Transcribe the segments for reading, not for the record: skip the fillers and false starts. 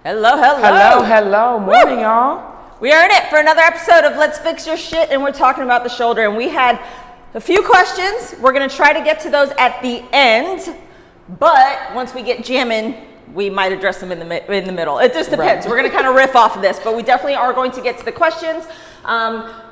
Hello, hello. Hello, hello. Morning, y'all. We are in it for another episode of Let's Fix Your Shit, and we're talking about the shoulder. And we had a few questions. We're going to try to get to those at the end, but once we get jamming, we might address them in the middle. It just depends. Right. We're going to kind of riff off of this, but we definitely are going to get to the questions.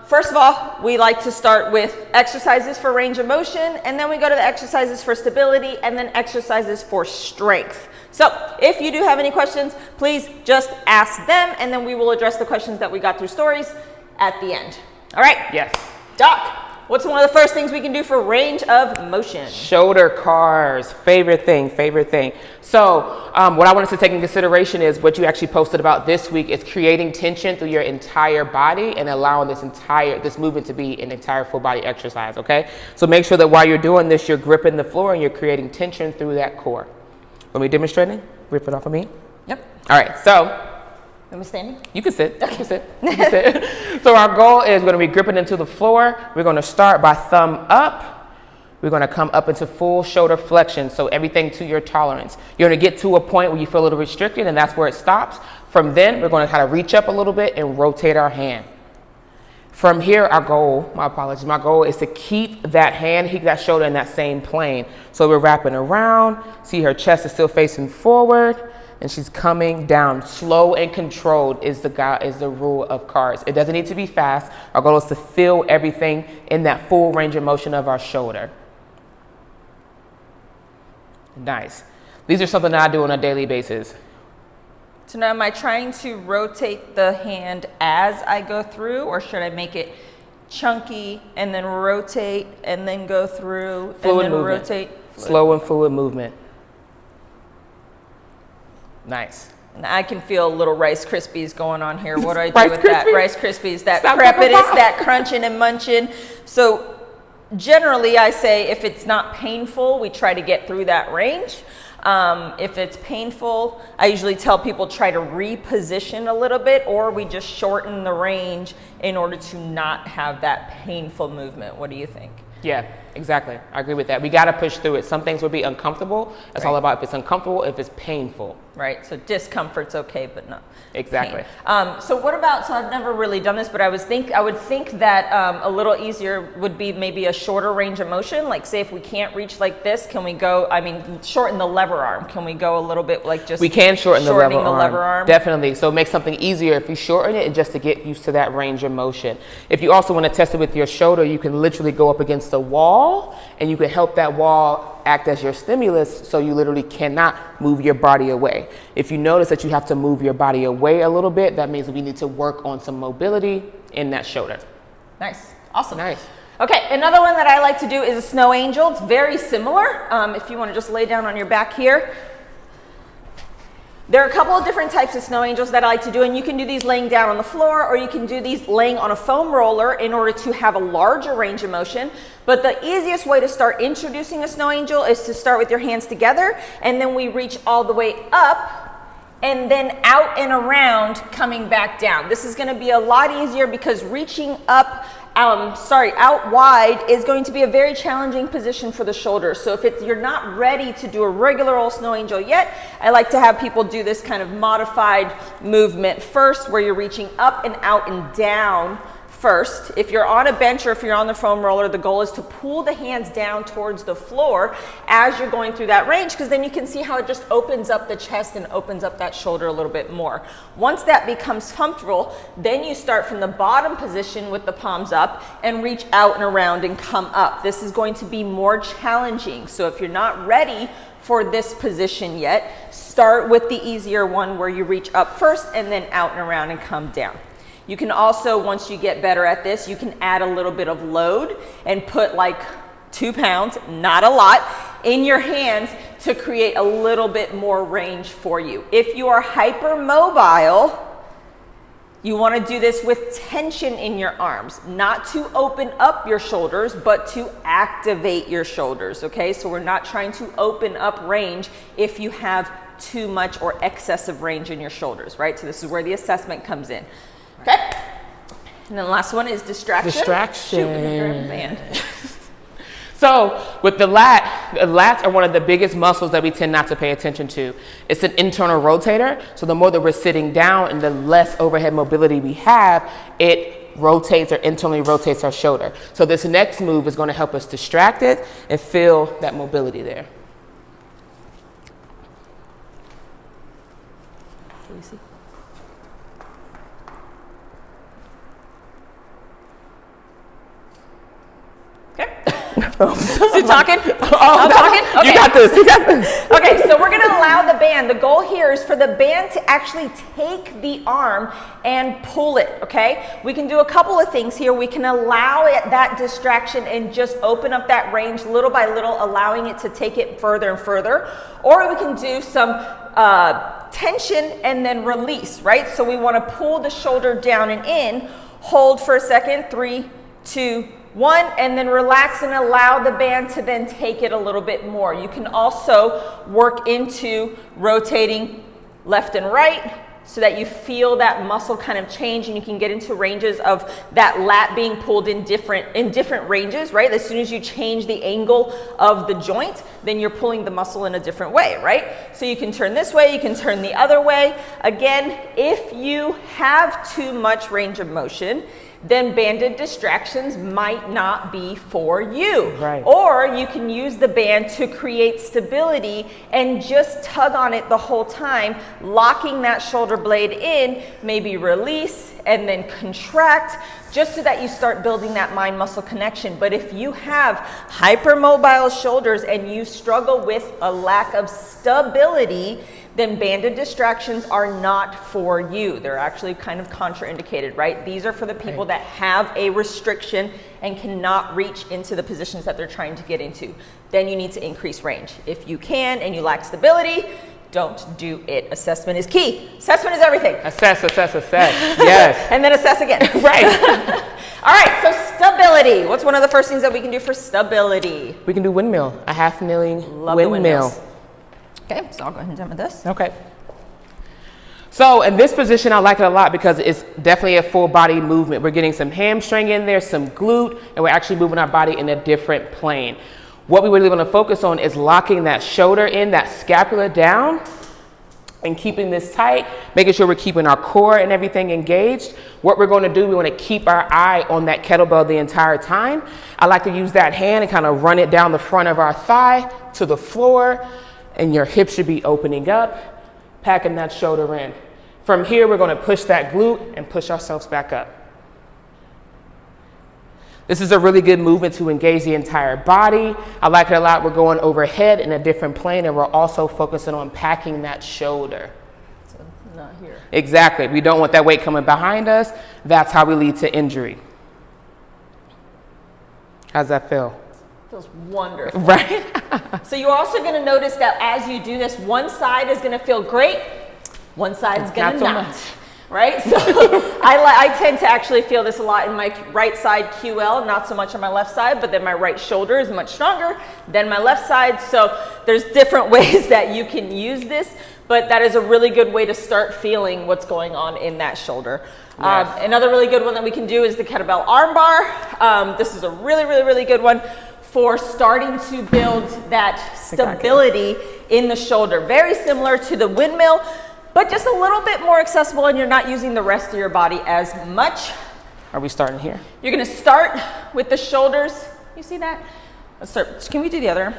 First of all, we like to start with exercises for range of motion, and then we go to the exercises for stability, and then exercises for strength. So if you do have any questions, please just ask them, and then we will address the questions that we got through stories at the end. All right? Yes. Doc, what's one of the first things we can do for range of motion? Shoulder cars, favorite thing. So what I wanted to take in consideration is what you actually posted about this week is creating tension through your entire body and allowing this movement to be an entire full body exercise, okay? So make sure that while you're doing this, you're gripping the floor and you're creating tension through that core. Let me demonstrating. Rip it off of me. Yep. All right, so. Am I standing? You can sit. Okay. You can sit. So our goal is going to be gripping into the floor. We're going to start by thumb up. We're going to come up into full shoulder flexion. So everything to your tolerance. You're going to get to a point where you feel a little restricted, and that's where it stops. From then, we're going to kind of reach up a little bit and rotate our hand. From here, our goal, my goal is to keep that hand, keep that shoulder in that same plane. So we're wrapping around. See, her chest is still facing forward, and she's coming down. Slow and controlled is the rule of cars. It doesn't need to be fast. Our goal is to feel everything in that full range of motion of our shoulder. Nice. These are something that I do on a daily basis. So now am I trying to rotate the hand as I go through, or should I make it chunky and then rotate and then go through fluid and then movement. rotate? Slow and fluid movement. Nice. And I can feel little Rice Krispies going on here. What do I do with that? Rice Krispies, that crepidus, that crunching and munching. So generally I say if it's not painful, we try to get through that range. If it's painful, I usually tell people try to reposition a little bit, or we just shorten the range in order to not have that painful movement. What do you think? Yeah, exactly. I agree with that. We got to push through it. Some things will be uncomfortable. It's all about if it's uncomfortable, if it's painful. Right. So discomfort's okay, but not exactly. Pain. So what about, so I've never really done this, but I would think that a little easier would be maybe a shorter range of motion. Like say if we can't reach like this, can we go, shorten the lever arm. Can we go a little bit like just we can shorten the lever arm? Definitely. So make something easier if you shorten it and just to get used to that range of motion. If you also want to test it with your shoulder, you can literally go up against the wall and you can help that wall act as your stimulus, so you literally cannot move your body away. If you notice that you have to move your body away a little bit, that means we need to work on some mobility in that shoulder. Nice. Awesome. Nice. Okay, another one that I like to do is a snow angel. It's very similar. If you want to just lay down on your back here. There are a couple of different types of snow angels that I like to do, and you can do these laying down on the floor, or you can do these laying on a foam roller in order to have a larger range of motion. But the easiest way to start introducing a snow angel is to start with your hands together, and then we reach all the way up, and then out and around, coming back down. This is going to be a lot easier because reaching up, out wide is going to be a very challenging position for the shoulders. So if you're not ready to do a regular old snow angel yet, I like to have people do this kind of modified movement first, where you're reaching up and out and down first. If you're on a bench or if you're on the foam roller, the goal is to pull the hands down towards the floor as you're going through that range, because then you can see how it just opens up the chest and opens up that shoulder a little bit more. Once that becomes comfortable, then you start from the bottom position with the palms up and reach out and around and come up. This is going to be more challenging. So if you're not ready for this position yet, start with the easier one where you reach up first and then out and around and come down. You can also, once you get better at this, you can add a little bit of load and put like 2 pounds, not a lot, in your hands to create a little bit more range for you. If you are hypermobile, you want to do this with tension in your arms, not to open up your shoulders, but to activate your shoulders, okay? So we're not trying to open up range if you have too much or excessive range in your shoulders, right? So this is where the assessment comes in. Okay, and then the last one is distraction. Distraction. Shoot, we can grab the band. So with the lat, The lats are one of the biggest muscles that we tend not to pay attention to. It's an internal rotator, so the more that we're sitting down and the less overhead mobility we have, it rotates or internally rotates our shoulder. So this next move is going to help us distract it and feel that mobility there. Can you see? Okay. You talking? Oh, I'm talking? Okay. You got this. You got this. Okay, so we're going to allow the band. The goal here is for the band to actually take the arm and pull it, okay? We can do a couple of things here. We can allow it that distraction and just open up that range little by little, allowing it to take it further and further. Or we can do some tension and then release, right? So we want to pull the shoulder down and in, hold for a second, 3, 2, 1, and then relax and allow the band to then take it a little bit more. You can also work into rotating left and right so that you feel that muscle kind of change, and you can get into ranges of that lat being pulled in different ranges, right? As soon as you change the angle of the joint, then you're pulling the muscle in a different way, right? So you can turn this way, you can turn the other way. Again, if you have too much range of motion, then banded distractions might not be for you. Right. Or you can use the band to create stability and just tug on it the whole time, locking that shoulder blade in, maybe release and then contract, just so that you start building that mind muscle connection. But if you have hypermobile shoulders and you struggle with a lack of stability, then banded distractions are not for you. They're actually kind of contraindicated, right? These are for the people that have a restriction and cannot reach into the positions that they're trying to get into. Then you need to increase range. If you can and you lack stability, don't do it. Assessment is key. Assessment is everything. Assess, assess, assess. Yes. And then assess again. Right. All right, so stability. What's one of the first things that we can do for stability? We can do windmill, a half kneeling Love the windmill. windmills. Okay, so I'll go ahead and demo this. Okay. So in this position, I like it a lot because it's definitely a full body movement. We're getting some hamstring in there, some glute, and we're actually moving our body in a different plane. What we really want to focus on is locking that shoulder in, that scapula down, and keeping this tight, making sure we're keeping our core and everything engaged. What we're going to do, we want to keep our eye on that kettlebell the entire time. I like to use that hand and kind of run it down the front of our thigh to the floor, and your hips should be opening up, packing that shoulder in. From here, we're going to push that glute and push ourselves back up. This is a really good movement to engage the entire body. I like it a lot. We're going overhead in a different plane, and we're also focusing on packing that shoulder. So not here. Exactly. We don't want that weight coming behind us. That's how we lead to injury. How's that feel? Feels wonderful. Right? So you're also going to notice that as you do this, one side is going to feel great, one side is going to not. Right? So I tend to actually feel this a lot in my right side QL, not so much on my left side, but then my right shoulder is much stronger than my left side. So there's different ways that you can use this, but that is a really good way to start feeling what's going on in that shoulder. Yes. Another really good one that we can do is the Kettlebell Arm Bar. This is a really good one for starting to build that stability in the shoulder. Very similar to the windmill, but just a little bit more accessible, and you're not using the rest of your body as much. Are we starting here? You're gonna start with the shoulders. You see that? Let's start. Can we do the other?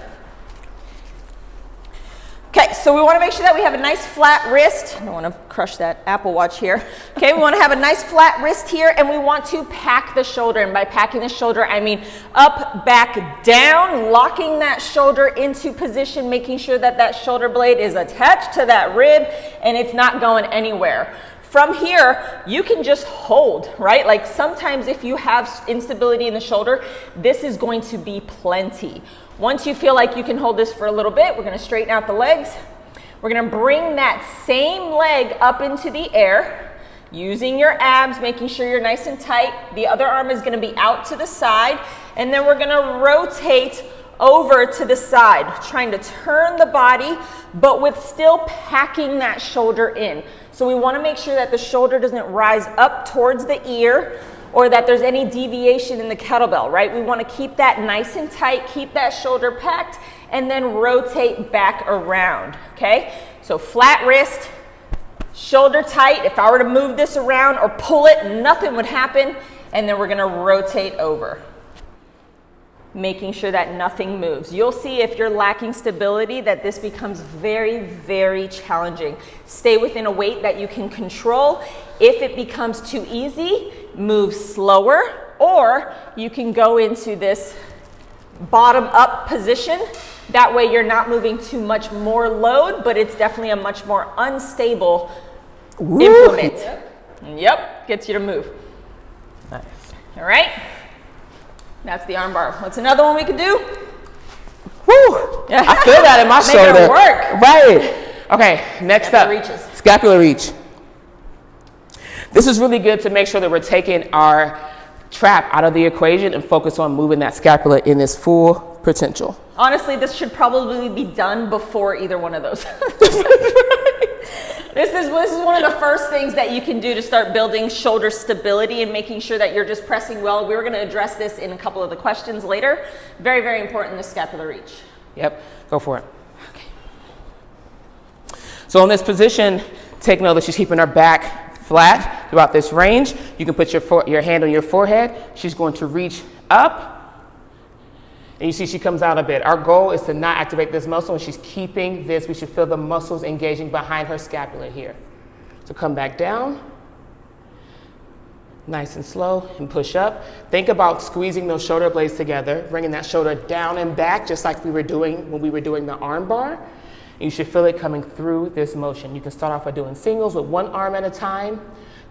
Okay, so we wanna make sure that we have a nice flat wrist. I don't wanna crush that Apple Watch here. Okay, we wanna have a nice flat wrist here, and we want to pack the shoulder. And by packing the shoulder, I mean up, back, down, locking that shoulder into position, making sure that that shoulder blade is attached to that rib and it's not going anywhere. From here, you can just hold, right? Like sometimes if you have instability in the shoulder, this is going to be plenty. Once you feel like you can hold this for a little bit, we're gonna straighten out the legs. We're gonna bring that same leg up into the air, using your abs, making sure you're nice and tight. The other arm is gonna be out to the side, and then we're gonna rotate over to the side, trying to turn the body, but with still packing that shoulder in. So we wanna make sure that the shoulder doesn't rise up towards the ear, or that there's any deviation in the kettlebell, right? We want to keep that nice and tight, keep that shoulder packed, and then rotate back around, okay? So flat wrist, shoulder tight. If I were to move this around or pull it, nothing would happen. And then we're gonna rotate over, making sure that nothing moves. You'll see if you're lacking stability that this becomes very, very challenging. Stay within a weight that you can control. If it becomes too easy, move slower, or you can go into this bottom up position. That way you're not moving too much more load, but it's definitely a much more unstable implement. Yep, gets you to move. Nice. All right, that's the arm bar. What's another one we could do? Woo! I feel that in my shoulder. Making it work. Right. Okay, next up, reaches. Scapular reach. This is really good to make sure that we're taking our trap out of the equation and focus on moving that scapula in its full potential. Honestly, this should probably be done before either one of those. This is one of the first things that you can do to start building shoulder stability and making sure that you're just pressing well. We're going to address this in a couple of the questions later. Very, very important, the scapular reach. Yep, go for it. Okay. So in this position, take note that she's keeping her back flat throughout this range. You can put your hand on your forehead. She's going to reach up. And you see she comes out a bit. Our goal is to not activate this muscle, and she's keeping this. We should feel the muscles engaging behind her scapula here. So come back down, nice and slow, and push up. Think about squeezing those shoulder blades together, bringing that shoulder down and back, just like we were doing when we were doing the arm bar. And you should feel it coming through this motion. You can start off by doing singles with one arm at a time.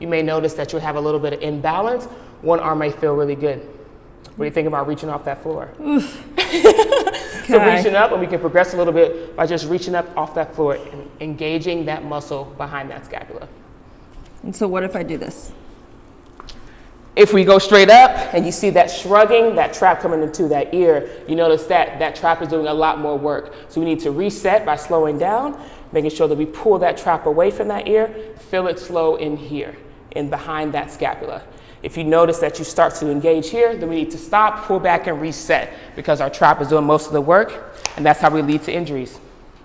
You may notice that you'll have a little bit of imbalance. One arm may feel really good. What do you think about reaching off that floor? So reaching up, and we can progress a little bit by just reaching up off that floor and engaging that muscle behind that scapula. And so what if I do this? If we go straight up and you see that shrugging, that trap coming into that ear, you notice that that trap is doing a lot more work. So we need to reset by slowing down, making sure that we pull that trap away from that ear, feel it slow in here and behind that scapula. If you notice that you start to engage here, then we need to stop, pull back, and reset, because our trap is doing most of the work, and that's how we lead to injuries.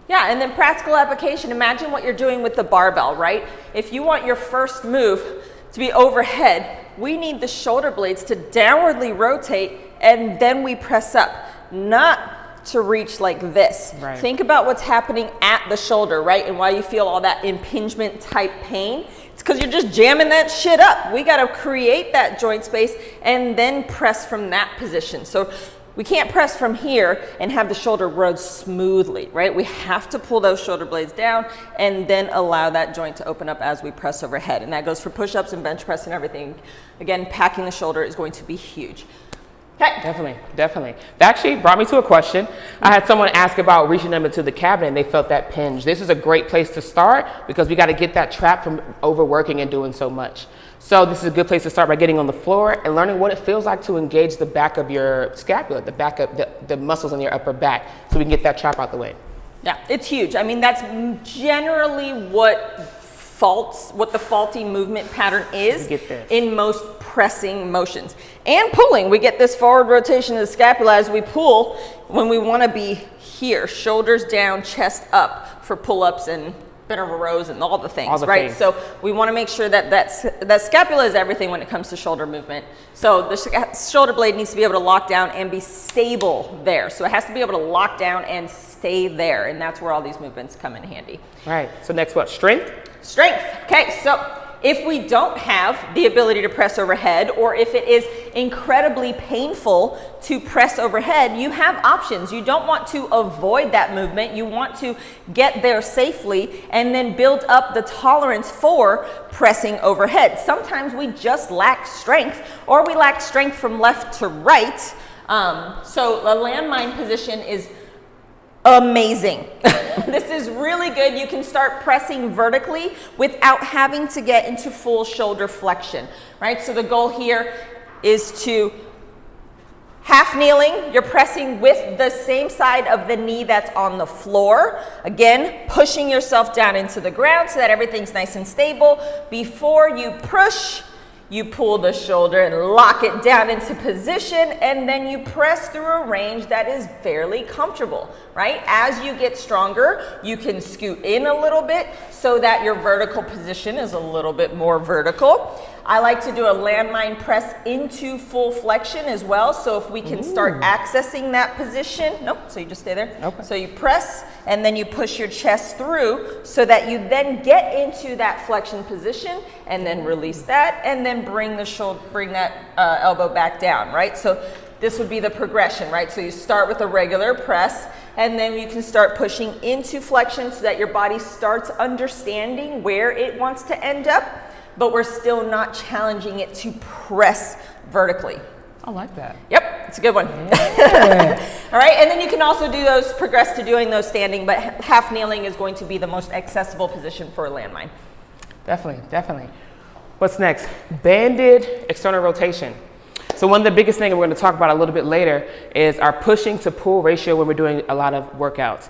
Yeah, and then practical application. Imagine what you're doing with the barbell, right? If you want your first move to be overhead, we need the shoulder blades to downwardly rotate, and then we press up, not to reach like this. Right. Think about what's happening at the shoulder, right? And why you feel all that impingement type pain. It's because you're just jamming that shit up. We got to create that joint space and then press from that position. So we can't press from here and have the shoulder run smoothly, right? We have to pull those shoulder blades down and then allow that joint to open up as we press overhead. And that goes for push-ups and bench press and everything. Again, packing the shoulder is going to be huge. Okay. Definitely, definitely. That actually brought me to a question. I had someone ask about reaching them into the cabinet and they felt that pinch. This is a great place to start because we got to get that trap from overworking and doing so much. So this is a good place to start by getting on the floor and learning what it feels like to engage the back of your scapula, the back of the muscles in your upper back, so we can get that trap out the way. Yeah, it's huge. I mean, that's generally what the faulty movement pattern is in most pressing motions. And pulling, we get this forward rotation of the scapula as we pull when we want to be here, shoulders down, chest up for pull-ups and bent over rows and all the things, right? So we want to make sure that that scapula is everything when it comes to shoulder movement. So the shoulder blade needs to be able to lock down and be stable there. So it has to be able to lock down and stay there, and that's where all these movements come in handy. Right, so next what, strength? Strength. Okay, so if we don't have the ability to press overhead, or if it is incredibly painful to press overhead, you have options. You don't want to avoid that movement. You want to get there safely and then build up the tolerance for pressing overhead. Sometimes we just lack strength, or we lack strength from left to right. So a landmine position is amazing. This is really good. You can start pressing vertically without having to get into full shoulder flexion, right? So the goal here is to half kneeling. You're pressing with the same side of the knee that's on the floor. Again, pushing yourself down into the ground so that everything's nice and stable. Before you push, You pull the shoulder and lock it down into position, and then you press through a range that is fairly comfortable, right? As you get stronger, you can scoot in a little bit so that your vertical position is a little bit more vertical. I like to do a landmine press into full flexion as well. So if we can start accessing that position, nope, so you just stay there. Okay. So you press and then you push your chest through so that you then get into that flexion position and then release that and then bring the shoulder, bring that elbow back down, right? So this would be the progression, right? So you start with a regular press and then you can start pushing into flexion so that your body starts understanding where it wants to end up, but we're still not challenging it to press vertically. I like that. Yep, it's a good one. Yeah. All right, and then you can also do those, progress to doing those standing, but half kneeling is going to be the most accessible position for a landmine. Definitely, definitely. What's next? Banded external rotation. So one of the biggest things we're going to talk about a little bit later is our pushing to pull ratio when we're doing a lot of workouts.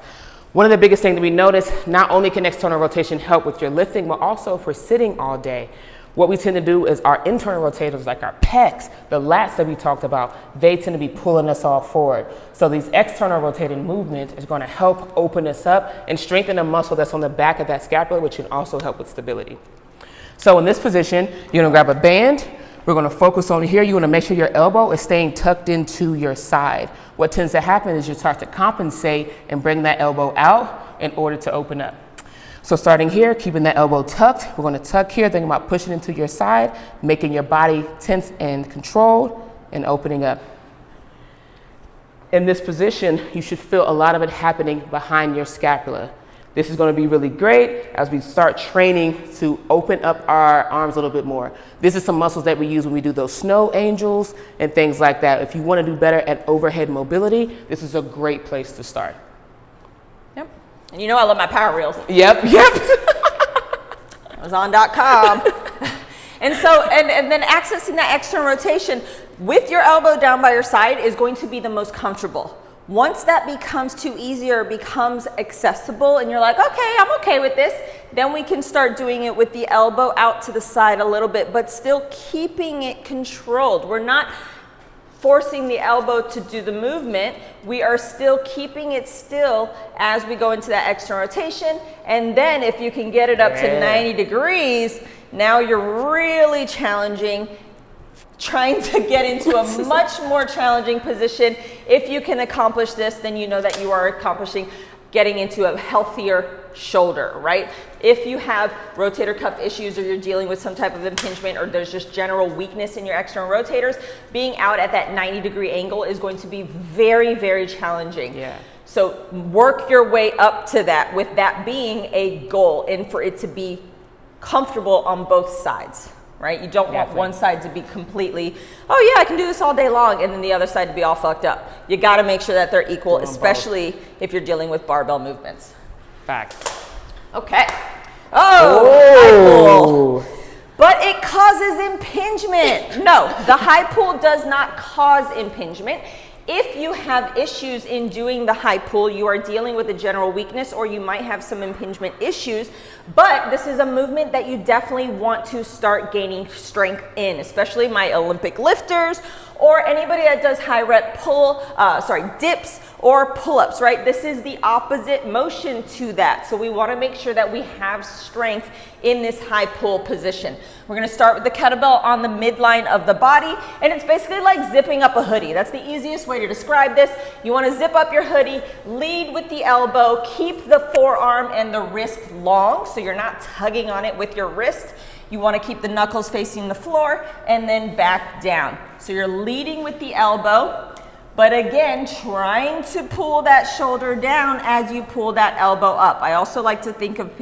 One of the biggest things that we notice, not only can external rotation help with your lifting, but also if we're sitting all day, what we tend to do is our internal rotators, like our pecs, the lats that we talked about, they tend to be pulling us all forward. So these external rotating movements is going to help open us up and strengthen the muscle that's on the back of that scapula, which can also help with stability. So in this position, you're going to grab a band. We're going to focus on here. You want to make sure your elbow is staying tucked into your side. What tends to happen is you start to compensate and bring that elbow out in order to open up. So starting here, keeping that elbow tucked, we're going to tuck here, thinking about pushing into your side, making your body tense and controlled, and opening up. In this position, you should feel a lot of it happening behind your scapula. This is going to be really great as we start training to open up our arms a little bit more. This is some muscles that we use when we do those snow angels and things like that. If you want to do better at overhead mobility, this is a great place to start. Yep. And you know I love my power reels. Yep. Amazon.com. And so, and then accessing that external rotation with your elbow down by your side is going to be the most comfortable. Once that becomes too easy or becomes accessible and you're like, okay, I'm okay with this, then we can start doing it with the elbow out to the side a little bit, but still keeping it controlled. We're not forcing the elbow to do the movement. We are still keeping it still as we go into that external rotation. And then if you can get it up to 90 degrees, now you're really challenging, trying to get into a much more challenging position. If you can accomplish this, then you know that you are accomplishing getting into a healthier shoulder, right? If you have rotator cuff issues or you're dealing with some type of impingement or there's just general weakness in your external rotators, being out at that 90-degree angle is going to be very, very challenging. Yeah. So work your way up to that, with that being a goal and for it to be comfortable on both sides. Right? You don't want one side to be completely, oh yeah, I can do this all day long, and then the other side to be all fucked up. You got to make sure that they're equal, especially if you're dealing with barbell movements. Facts. Okay. Oh, high pull. But it causes impingement. No, the high pull does not cause impingement. If you have issues in doing the high pull, you are dealing with a general weakness or you might have some impingement issues, but this is a movement that you definitely want to start gaining strength in, especially my Olympic lifters or anybody that does high rep dips or pull-ups, right? This is the opposite motion to that. So we want to make sure that we have strength in this high pull position. We're going to start with the kettlebell on the midline of the body, and it's basically like zipping up a hoodie. That's the easiest way to describe this. You want to zip up your hoodie, lead with the elbow, keep the forearm and the wrist long so you're not tugging on it with your wrist. You want to keep the knuckles facing the floor and then back down. So you're leading with the elbow, but again, trying to pull that shoulder down as you pull that elbow up. I also like to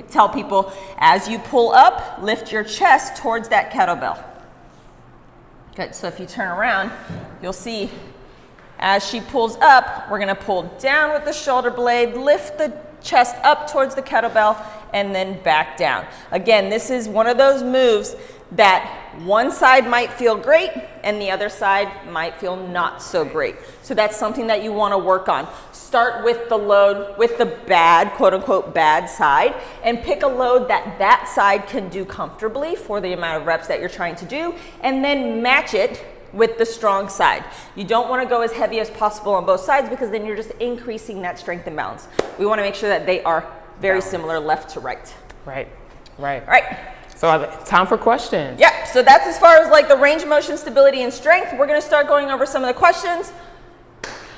tell people, as you pull up, lift your chest towards that kettlebell. Good, so if you turn around, you'll see as she pulls up, we're gonna pull down with the shoulder blade, lift the chest up towards the kettlebell, and then back down. Again, this is one of those moves that one side might feel great and the other side might feel not so great. So that's something that you want to work on. start with the load, with the bad, quote unquote, bad side, and pick a load that side can do comfortably for the amount of reps that you're trying to do, and then match it with the strong side. You don't want to go as heavy as possible on both sides because then you're just increasing that strength and balance. We want to make sure that they are very similar left to right. Right, right. All right. So time for questions. Yeah, so that's as far as like the range of motion, stability, and strength. We're going to start going over some of the questions.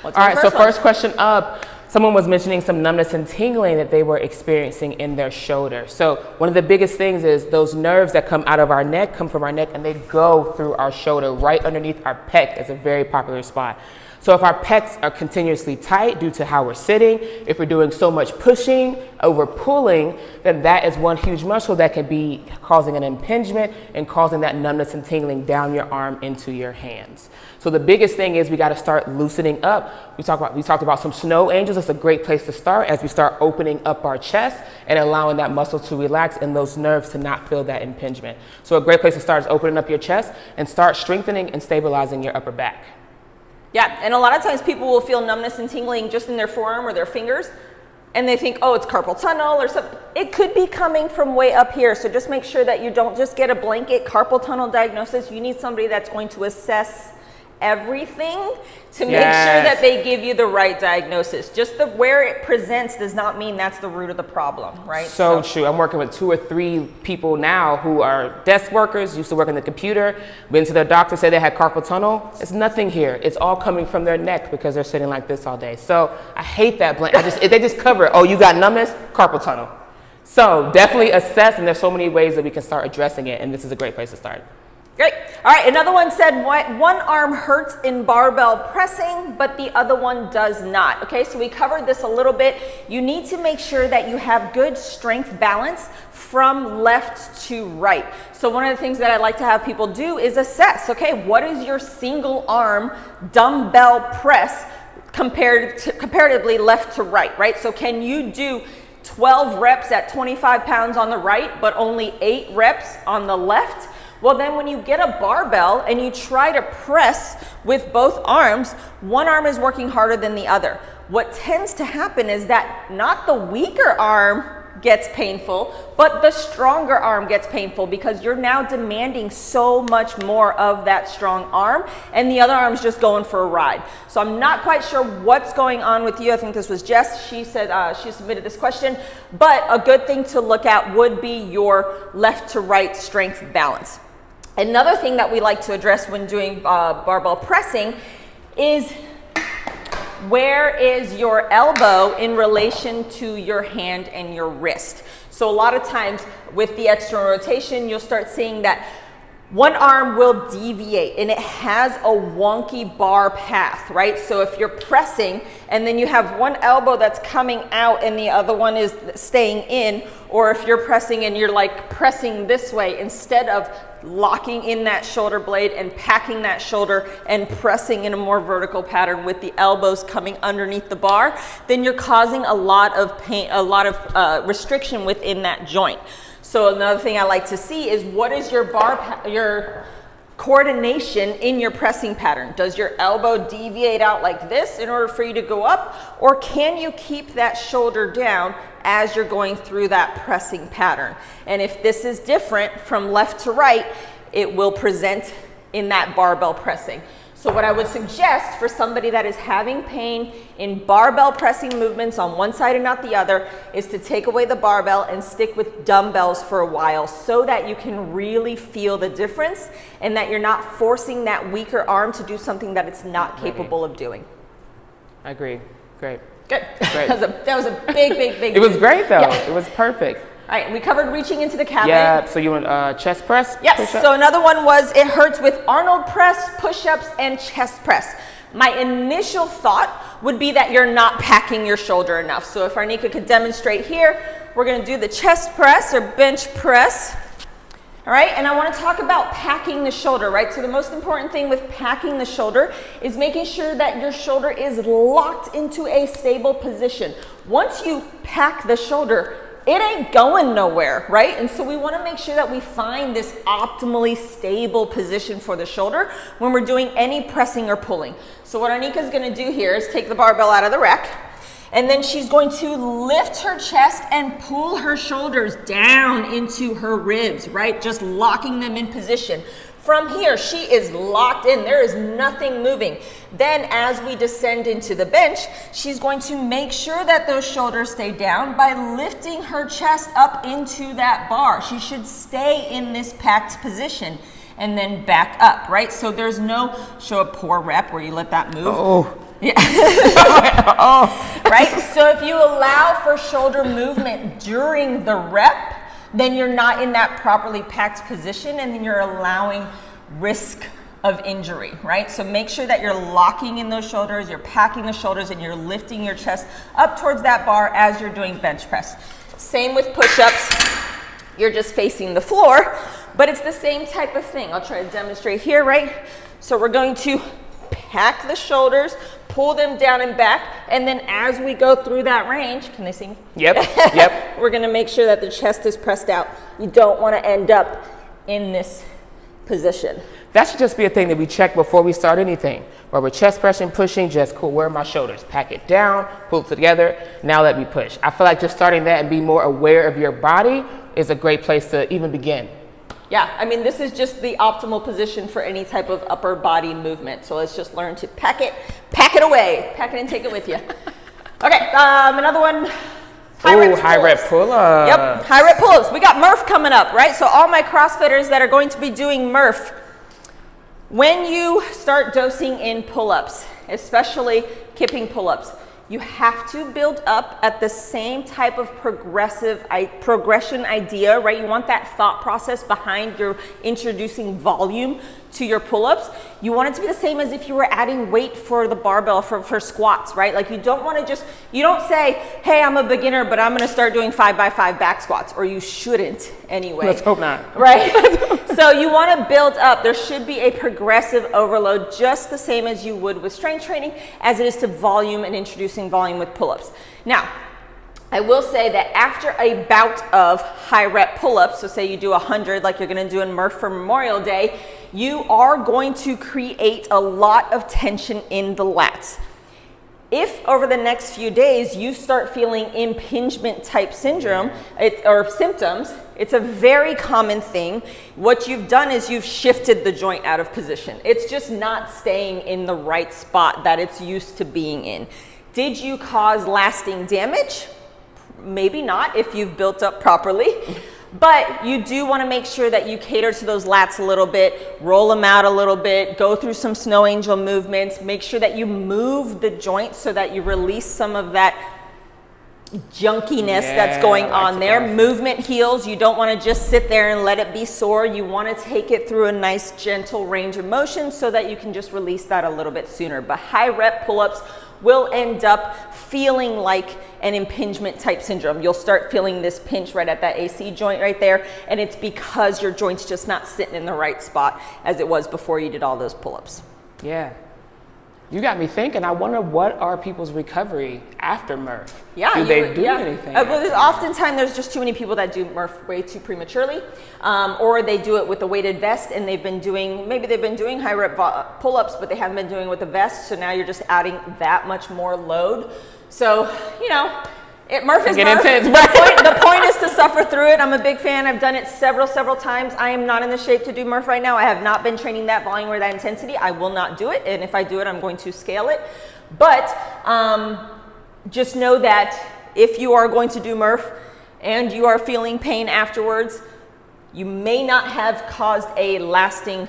All right, so first question up, someone was mentioning some numbness and tingling that they were experiencing in their shoulder. So one of the biggest things is those nerves that come out of our neck come from our neck and they go through our shoulder right underneath our pec. Is a very popular spot. So if our pecs are continuously tight due to how we're sitting, if we're doing so much pushing, over pulling, then that is one huge muscle that can be causing an impingement and causing that numbness and tingling down your arm into your hands. So the biggest thing is we got to start loosening up. We talked about some snow angels. It's a great place to start as we start opening up our chest and allowing that muscle to relax and those nerves to not feel that impingement. So a great place to start is opening up your chest and start strengthening and stabilizing your upper back. Yeah, and a lot of times people will feel numbness and tingling just in their forearm or their fingers, and they think, oh, it's carpal tunnel or something. It could be coming from way up here, so just make sure that you don't just get a blanket carpal tunnel diagnosis. You need somebody that's going to assess everything to make sure that they give you the right diagnosis. Just where it presents does not mean that's the root of the problem, right? So true. I'm working with 2 or 3 people now who are desk workers, used to work in the computer, been to their doctor, said they had carpal tunnel. It's nothing here. It's all coming from their neck because they're sitting like this all day. So I hate that they just cover it. Oh, you got numbness? Carpal tunnel. So definitely assess, and there's so many ways that we can start addressing it, and this is a great place to start. Great. All right, another one said one arm hurts in barbell pressing, but the other one does not. Okay, so we covered this a little bit. You need to make sure that you have good strength balance from left to right. So one of the things that I like to have people do is assess, okay, what is your single arm dumbbell press comparatively left to right, right? So can you do 12 reps at 25 pounds on the right, but only 8 reps on the left? Well, then when you get a barbell and you try to press with both arms, one arm is working harder than the other. What tends to happen is that not the weaker arm gets painful, but the stronger arm gets painful because you're now demanding so much more of that strong arm and the other arm's just going for a ride. So I'm not quite sure what's going on with you. I think this was Jess. She said she submitted this question, but a good thing to look at would be your left to right strength balance. Another thing that we like to address when doing barbell pressing is where is your elbow in relation to your hand and your wrist. So a lot of times with the external rotation, you'll start seeing that one arm will deviate and it has a wonky bar path, right? So if you're pressing and then you have one elbow that's coming out and the other one is staying in, or if you're pressing and you're like pressing this way instead of locking in that shoulder blade and packing that shoulder and pressing in a more vertical pattern with the elbows coming underneath the bar, then you're causing a lot of pain, a lot of restriction within that joint. So another thing I like to see is what is your coordination in your pressing pattern? Does your elbow deviate out like this in order for you to go up? Or can you keep that shoulder down as you're going through that pressing pattern? And if this is different from left to right, it will present in that barbell pressing. So what I would suggest for somebody that is having pain in barbell pressing movements on one side and not the other is to take away the barbell and stick with dumbbells for a while so that you can really feel the difference and that you're not forcing that weaker arm to do something that it's not capable of doing. I agree. Great. Good. Great. that was a big It was great though. Yeah. It was perfect. All right, we covered reaching into the cabinet. Yeah, so you want chest press? Yes, so another one was it hurts with Arnold press, push-ups, and chest press. My initial thought would be that you're not packing your shoulder enough. So if Arnika could demonstrate here, we're gonna do the chest press or bench press. All right, and I want to talk about packing the shoulder, right? So the most important thing with packing the shoulder is making sure that your shoulder is locked into a stable position. Once you pack the shoulder, it ain't going nowhere, right? And so we want to make sure that we find this optimally stable position for the shoulder when we're doing any pressing or pulling. So what Arnika is going to do here is take the barbell out of the rack, And then she's going to lift her chest and pull her shoulders down into her ribs, right? Just locking them in position. From here, she is locked in. There is nothing moving. Then as we descend into the bench, she's going to make sure that those shoulders stay down by lifting her chest up into that bar. She should stay in this packed position and then back up, right? So there's no show a poor rep where you let that move. Oh. Yeah. Right? So if you allow for shoulder movement during the rep, then you're not in that properly packed position, and then you're allowing risk of injury, right? So make sure that you're locking in those shoulders, you're packing the shoulders, and you're lifting your chest up towards that bar as you're doing bench press. Same with push-ups. You're just facing the floor, but it's the same type of thing. I'll try to demonstrate here, right? So we're going to pack the shoulders, pull them down and back, and then as we go through that range, can they see me? Yep, yep. We're gonna make sure that the chest is pressed out. You don't wanna end up in this position. That should just be a thing that we check before we start anything. Where we're chest pressing, pushing, just cool, where are my shoulders? Pack it down, pull it together, now let me push. I feel like just starting that and being more aware of your body is a great place to even begin. Yeah, I mean, this is just the optimal position for any type of upper body movement. So let's just learn to pack it away. Pack it and take it with you. Okay, another one. High rep pull-ups. Yep, high rep pull-ups. We got Murph coming up, right? So all my CrossFitters that are going to be doing Murph, when you start dosing in pull-ups, especially kipping pull-ups, you have to build up at the same type of progression idea, right? You want that thought process behind your introducing volume to your pull-ups. You want it to be the same as if you were adding weight for the barbell for squats, right? Like you don't want to you don't say, hey, I'm a beginner, but I'm going to start doing 5x5 back squats, or you shouldn't anyway. Let's hope not. Right? So you want to build up. There should be a progressive overload, just the same as you would with strength training, as it is to volume and introducing volume with pull-ups. Now, I will say that after a bout of high rep pull-ups, so say you do 100 like you're going to do in Murph for Memorial Day, you are going to create a lot of tension in the lats. If over the next few days you start feeling impingement type syndrome or symptoms, it's a very common thing. What you've done is you've shifted the joint out of position. It's just not staying in the right spot that it's used to being in. Did you cause lasting damage? Maybe not if you've built up properly, but you do want to make sure that you cater to those lats a little bit, roll them out a little bit, go through some snow angel movements, make sure that you move the joint so that you release some of that junkiness that's going on there. Movement heals. You don't want to just sit there and let it be sore. You want to take it through a nice gentle range of motion so that you can just release that a little bit sooner. But high rep pull-ups will end up feeling like an impingement type syndrome. You'll start feeling this pinch right at that AC joint right there, and it's because your joint's just not sitting in the right spot as it was before you did all those pull-ups. Yeah. You got me thinking, I wonder what are people's recovery after Murph? Yeah, do they do anything? Oftentimes there's just too many people that do Murph way too prematurely, or they do it with a weighted vest and maybe they've been doing high rep pull-ups, but they haven't been doing it with the vest, so now you're just adding that much more load. So, Murph is Murph. Intense. The point is to suffer through it. I'm a big fan. I've done it several times. I am not in the shape to do Murph right now. I have not been training that volume or that intensity. I will not do it. And if I do it, I'm going to scale it. But just know that if you are going to do Murph and you are feeling pain afterwards, you may not have caused a lasting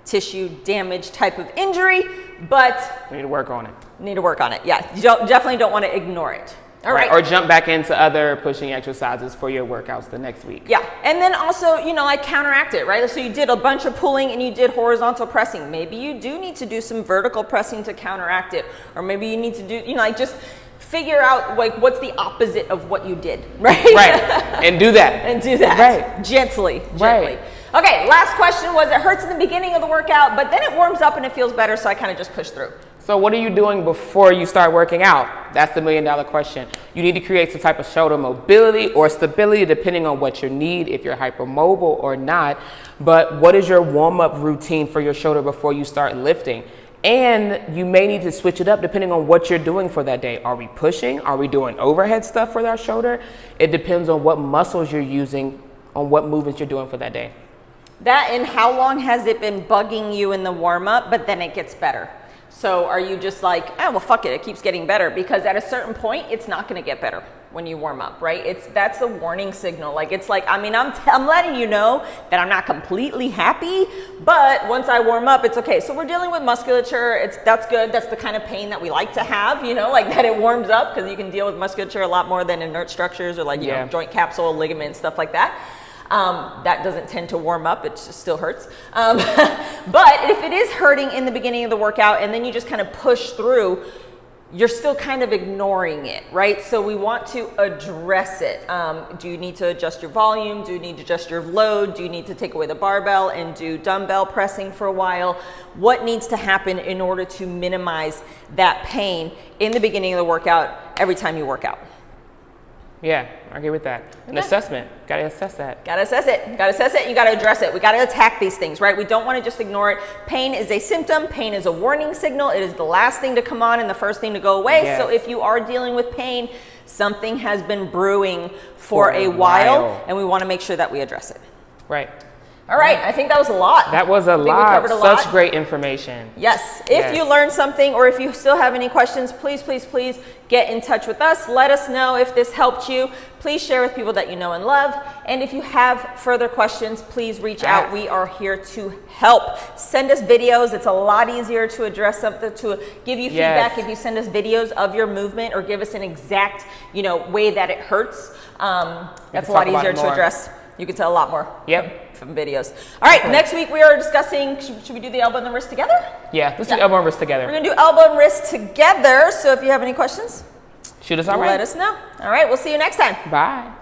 tissue damage type of injury, but we need to work on it. Yeah, you definitely don't want to ignore it. All right. Or jump back into other pushing exercises for your workouts the next week. Yeah. And then also, like counteract it, right? So you did a bunch of pulling and you did horizontal pressing. Maybe you do need to do some vertical pressing to counteract it. Or maybe you need to do, just figure out what's the opposite of what you did, right? Right. And do that. Right. Gently. Right. Okay, last question was, it hurts in the beginning of the workout, but then it warms up and it feels better, so I kind of just push through. So what are you doing before you start working out? That's the $1 million question. You need to create some type of shoulder mobility or stability depending on what you need, if you're hypermobile or not. But what is your warm-up routine for your shoulder before you start lifting? And you may need to switch it up depending on what you're doing for that day. Are we pushing? Are we doing overhead stuff for our shoulder? It depends on what muscles you're using, on what movements you're doing for that day. That, and how long has it been bugging you in the warm up, but then it gets better? So are you just like, oh, well, fuck it, it keeps getting better? Because at a certain point, it's not going to get better when you warm up, right? That's a warning signal. Like, it's like, I mean, I'm letting you know that I'm not completely happy, but once I warm up, it's okay. So we're dealing with musculature. That's good. That's the kind of pain that we like to have, you know, like that it warms up, because you can deal with musculature a lot more than inert structures or like, you know, joint capsule, ligaments, stuff like that. That doesn't tend to warm up, it just still hurts. But if it is hurting in the beginning of the workout and then you just kind of push through, you're still kind of ignoring it, right? So we want to address it. Do you need to adjust your volume? Do you need to adjust your load? Do you need to take away the barbell and do dumbbell pressing for a while? What needs to happen in order to minimize that pain in the beginning of the workout every time you work out? Yeah, I agree with that. An assessment, gotta assess that. Gotta assess it, gotta assess it, you gotta address it. We gotta attack these things, right? We don't wanna just ignore it. Pain is a symptom, pain is a warning signal. It is the last thing to come on and the first thing to go away. Yes. So if you are dealing with pain, something has been brewing for a while, and we wanna make sure that we address it. Right. All right, I think that was a lot. That was a lot. We covered a lot. Such great information. Yes. If you learned something or if you still have any questions, please, please, please get in touch with us. Let us know if this helped you. Please share with people that you know and love. And if you have further questions, please reach out. We are here to help. Send us videos. It's a lot easier to address something, to give you feedback if you send us videos of your movement or give us an exact, you know, way that it hurts. That's a lot easier to address. You can tell a lot more from videos. All right, next week we are discussing, should we do the elbow and the wrist together? Yeah, let's do elbow and wrist together. We're gonna do elbow and wrist together, so if you have any questions, shoot us out. let us know. All right, we'll see you next time. Bye.